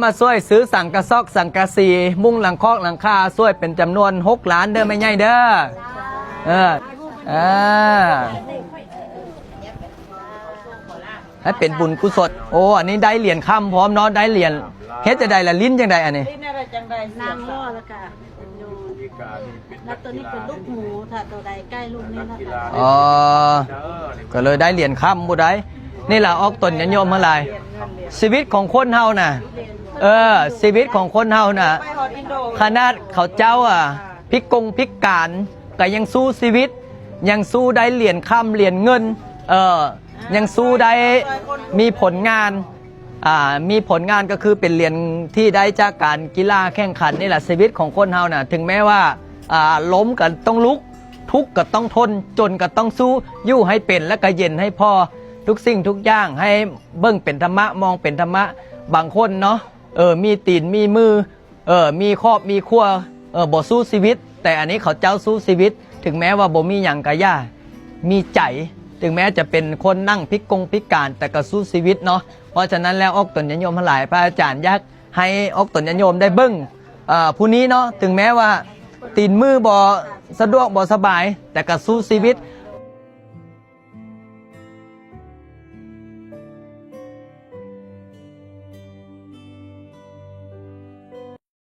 มาช่วยซื้อสังกะซอกสังกะสีมุ้งหลังคอกหลังคาช่วยเป็นจำนวน6 ล้านเด้อไม่ใหญ่เด้อให้เป็นบุญกุศลโอ้อันนี้ได้เหรียญค่ำพร้อมเนาะได้เหรียญเฮ็ดจะได้ละลิ้นจังใดอันนี้ลิ้นอะไรจังใดนางล่อแล้วค่ะแล้วตัวนี้เป็นลูกหมูถ้าตัวใดใกล้ลูกนี้นะคะอ๋อก็เลยได้เหรียญค่ำบุได้นี่แหละออกตนยันโยมเมื่อไรชีวิตของคนเฮาน่ะชีวิตของคนเฮาน่ะขนาดเขาเจ้าพิการก็ยังสู้ชีวิตยังสู้ได้เหรียญค่ำเหรียญเงินยังสู้ได้มีผลงานมีผลงานก็คือเป็นเหรียญที่ได้จากการกีฬาแข่งขันนี่แหละชีวิตของคนเฮาน่ะถึงแม้ว่าล้มก็ต้องลุกทุกข์ก็ต้องทนจนก็ต้องสู้อยู่ให้เป็นและก็เย็นให้พอทุกสิ่งทุกอย่างให้เบิ่งเป็นธรรมะมองเป็นธรรมะบางคนเนาะมีตีนมีมือมีครอบมีครัวบ่สู้ชีวิตแต่อันนี้เขาเจ้าสู้ชีวิตถึงแม้ว่าบ่มีหยังกะย่ามีใจถึงแม้จะเป็นคนนั่งพิการแต่ก็สู้ชีวิตเนาะเพราะฉะนั้นแล้วออกตนญาโยมทั้งหลายพระอาจารย์อยากให้ออกตนญาโยมได้เบิ่งผู้นี้เนาะถึงแม้ว่าตีนมือบ่สะดวกบ่สบายแต่ก็สู้ชีวิต